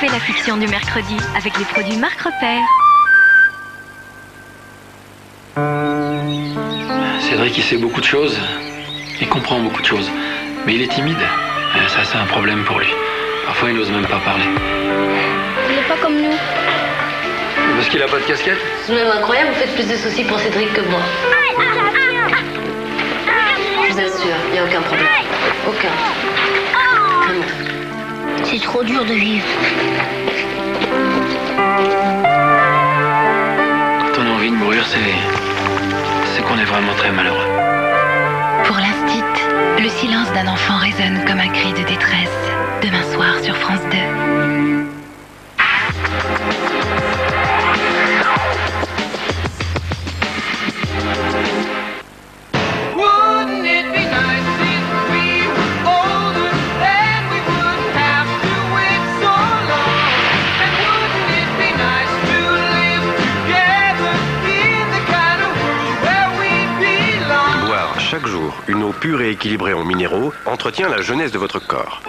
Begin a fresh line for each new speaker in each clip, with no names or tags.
Retrouvez la fiction du mercredi avec les produits Marque Repère.
Cédric, il sait beaucoup de choses. Il comprend beaucoup de choses. Mais il est timide. Ça, c'est un problème pour lui. Parfois, il n'ose même pas parler.
Il n'est pas comme nous.
Parce qu'il a pas de casquette?
C'est même incroyable, vous faites plus de soucis pour Cédric que moi. Je vous assure, il n'y a aucun problème. Aucun. Vraiment.
C'est trop dur de vivre.
Quand on a envie de mourir, c'est qu'on est vraiment très malheureux.
Pour l'Instit, le silence d'un enfant résonne comme un cri de détresse. Demain soir sur France 2.
Chaque jour, une eau pure et équilibrée en minéraux entretient la jeunesse de votre corps.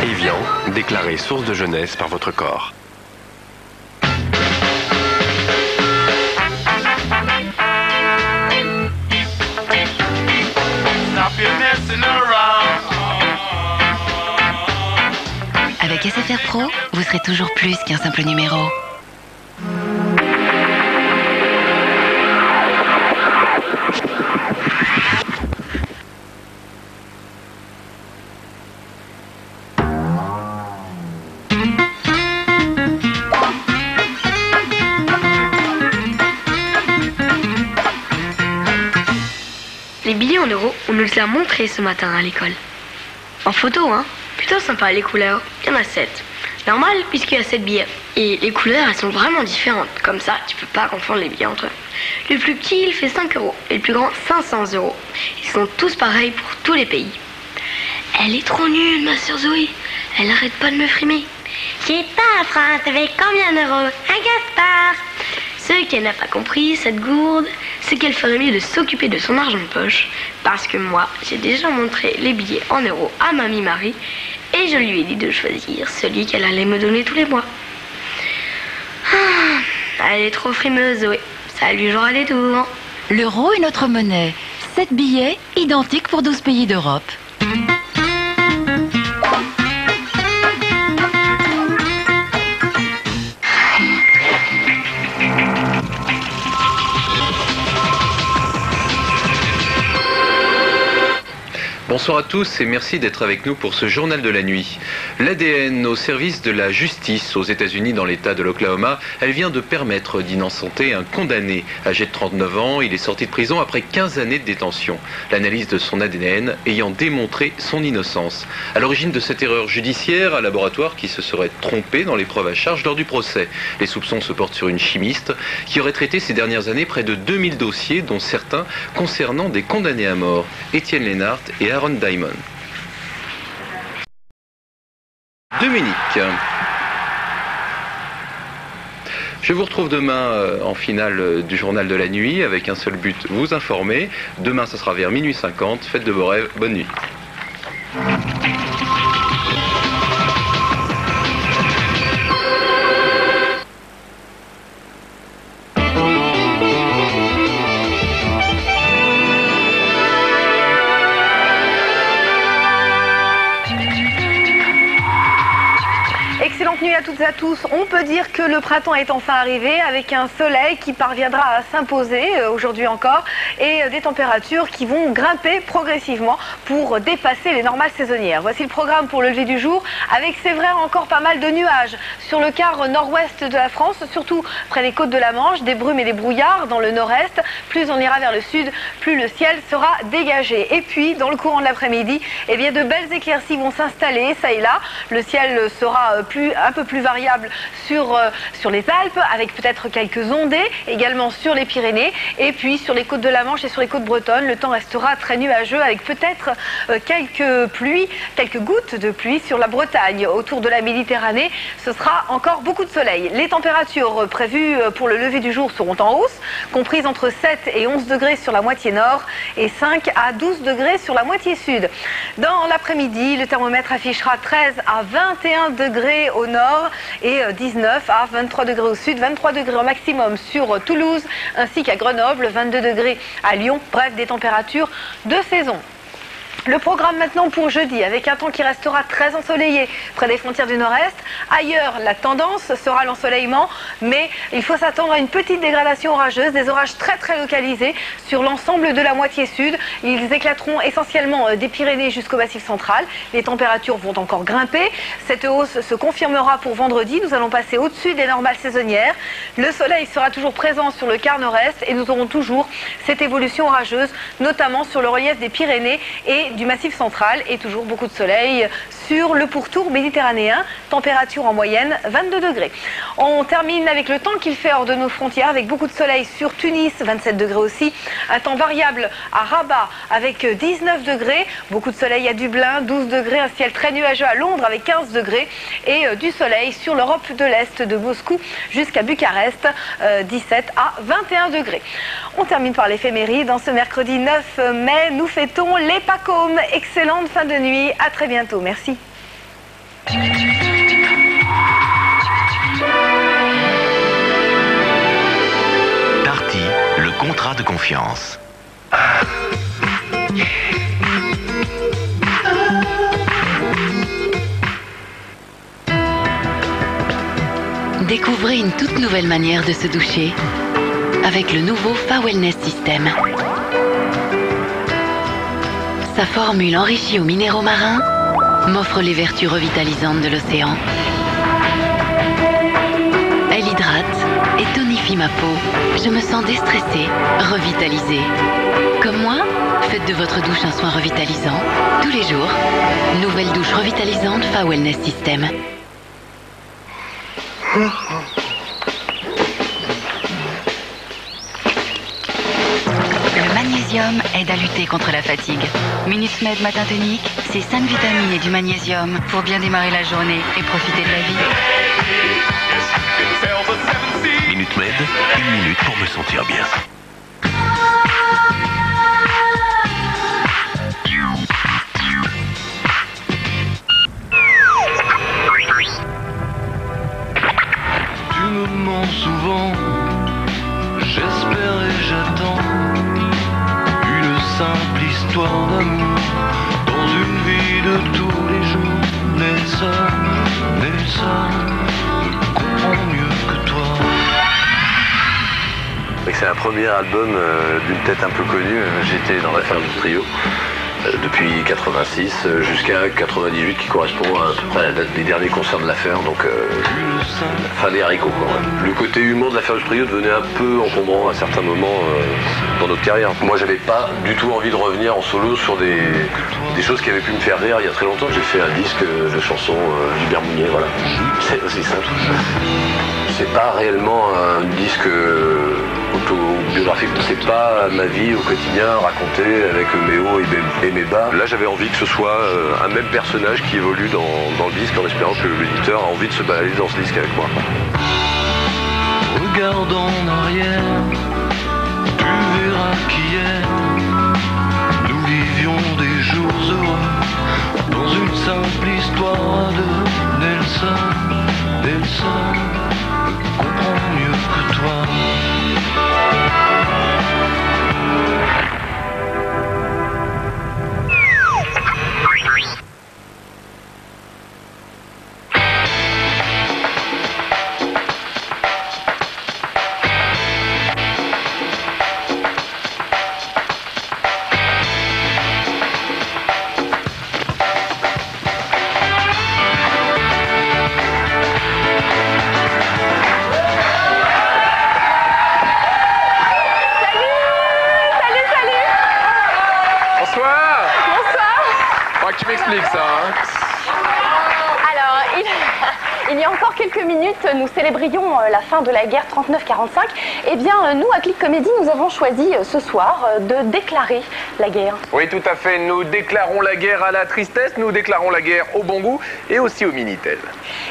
Evian, déclaré source de jeunesse par votre corps.
Avec SFR Pro, vous serez toujours plus qu'un simple numéro.
Les billets en euros, on nous les a montrés ce matin à l'école. En photo, hein. Plutôt sympa les couleurs. Il y en a 7. Normal, puisqu'il y a 7 billets. Et les couleurs, elles sont vraiment différentes. Comme ça, tu peux pas confondre les billets entre eux. Le plus petit, il fait 5 euros. Et le plus grand, 500 euros. Ils sont tous pareils pour tous les pays. Elle est trop nulle, ma sœur Zoé. Elle arrête pas de me frimer. J'ai pas, Fran, t'avais combien d'euros? Un Gaspard. Ce qu'elle n'a pas compris, cette gourde, c'est qu'elle ferait mieux de s'occuper de son argent de poche. Parce que moi, j'ai déjà montré les billets en euros à Mamie Marie. Et je lui ai dit de choisir celui qu'elle allait me donner tous les mois. Elle est trop frimeuse, Zoé. Ça lui jouera des tours.
L'euro est notre monnaie. 7 billets, identiques pour 12 pays d'Europe.
Bonsoir à tous et merci d'être avec nous pour ce journal de la nuit. L'ADN au service de la justice aux États-Unis dans l'État de l'Oklahoma, elle vient de permettre d'innocenter un condamné âgé de 39 ans. Il est sorti de prison après 15 années de détention. L'analyse de son ADN ayant démontré son innocence. À l'origine de cette erreur judiciaire, un laboratoire qui se serait trompé dans les preuves à charge lors du procès. Les soupçons se portent sur une chimiste qui aurait traité ces dernières années près de 2000 dossiers, dont certains concernant des condamnés à mort. Étienne Lénart et Aaron Diamond. Dominique. Je vous retrouve demain en finale du journal de la nuit avec un seul but, vous informer. Demain, ce sera vers minuit 50. Faites de beaux rêves. Bonne nuit.
Excellente nuit à toutes et à tous. On peut dire que le printemps est enfin arrivé avec un soleil qui parviendra à s'imposer aujourd'hui encore et des températures qui vont grimper progressivement pour dépasser les normales saisonnières. Voici le programme pour le lever du jour avec, c'est vrai, encore pas mal de nuages sur le quart nord-ouest de la France, surtout près des côtes de la Manche, des brumes et des brouillards dans le nord-est. Plus on ira vers le sud, plus le ciel sera dégagé. Et puis, dans le courant de l'après-midi, eh bien, de belles éclaircies vont s'installer, ça et là. Le ciel sera un peu plus variable sur les Alpes, avec peut-être quelques ondées, également sur les Pyrénées, et puis sur les côtes de la Manche et sur les côtes bretonnes, le temps restera très nuageux, avec peut-être quelques pluies, quelques gouttes de pluie sur la Bretagne. Autour de la Méditerranée, ce sera encore beaucoup de soleil. Les températures prévues pour le lever du jour seront en hausse, comprises entre 7 et 11 degrés sur la moitié nord et 5 à 12 degrés sur la moitié sud. Dans l'après-midi, le thermomètre affichera 13 à 21 degrés au nord et 19 à 23 degrés au sud, 23 degrés au maximum sur Toulouse ainsi qu'à Grenoble, 22 degrés à Lyon, bref des températures de saison. Le programme maintenant pour jeudi, avec un temps qui restera très ensoleillé près des frontières du nord-est. Ailleurs, la tendance sera l'ensoleillement, mais il faut s'attendre à une petite dégradation orageuse, des orages très localisés sur l'ensemble de la moitié sud. Ils éclateront essentiellement des Pyrénées jusqu'au Massif central. Les températures vont encore grimper. Cette hausse se confirmera pour vendredi. Nous allons passer au-dessus des normales saisonnières. Le soleil sera toujours présent sur le quart nord-est et nous aurons toujours cette évolution orageuse, notamment sur le relief des Pyrénées et du Massif central, et toujours beaucoup de soleil sur le pourtour méditerranéen, température en moyenne 22 degrés. On termine avec le temps qu'il fait hors de nos frontières, avec beaucoup de soleil sur Tunis, 27 degrés aussi, un temps variable à Rabat avec 19 degrés, beaucoup de soleil à Dublin, 12 degrés, un ciel très nuageux à Londres avec 15 degrés, et du soleil sur l'Europe de l'Est, de Moscou jusqu'à Bucarest, 17 à 21 degrés. On termine par l'éphéméride. En ce mercredi 9 mai, nous fêtons les Pâques. Excellente fin de nuit, à très bientôt, merci.
Darty, le contrat de confiance.
Découvrez une toute nouvelle manière de se doucher avec le nouveau Fa-Wellness System. Sa formule enrichie aux minéraux marins m'offre les vertus revitalisantes de l'océan. Elle hydrate et tonifie ma peau. Je me sens déstressée, revitalisée. Comme moi, faites de votre douche un soin revitalisant tous les jours. Nouvelle douche revitalisante Fa-Wellness System. Le magnésium aide à lutter contre la fatigue. Minute Med Matin Tonique, c'est 5 vitamines et du magnésium pour bien démarrer la journée et profiter de la vie.
Minute Med, 1 minute pour me sentir bien.
Tu me mens souvent, j'espère et j'attends une simple histoire d'amour dans une vie de tous les jours. Nelson, Nelson me comprend mieux que toi.
C'est un premier album d'une tête un peu connue. J'étais dans l'affaire du trio depuis 86 jusqu'à 98, qui correspond à peu près à la date des derniers concerts de l'affaire, donc fin des haricots, quoi. Le côté humour de l'affaire du trio devenait un peu encombrant à certains moments dans notre carrière. Moi, j'avais pas du tout envie de revenir en solo sur des choses qui avaient pu me faire rire il y a très longtemps. J'ai fait un disque de chansons Gilbert Mounier, voilà. C'est aussi simple. C'est pas réellement un disque autobiographique, c'est pas ma vie au quotidien racontée avec mes hauts et mes bas. Là, j'avais envie que ce soit un même personnage qui évolue dans le disque, en espérant que l'éditeur a envie de se balader dans ce disque avec moi.
Regarde en arrière, tu verras qu'hier nous vivions des jours heureux dans une simple histoire de Nelson. Nelson me comprend mieux que toi.
Il y a encore quelques minutes, nous célébrions la fin de la guerre 39-45. Eh bien, nous, à Click Comedy, nous avons choisi ce soir de déclarer la guerre.
Oui, tout à fait. Nous déclarons la guerre à la tristesse, nous déclarons la guerre au bon goût et aussi au Minitel.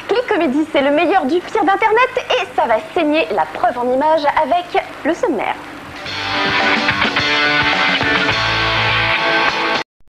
Click Comedy, c'est le meilleur du pire d'Internet et ça va saigner la preuve en image avec le sommaire.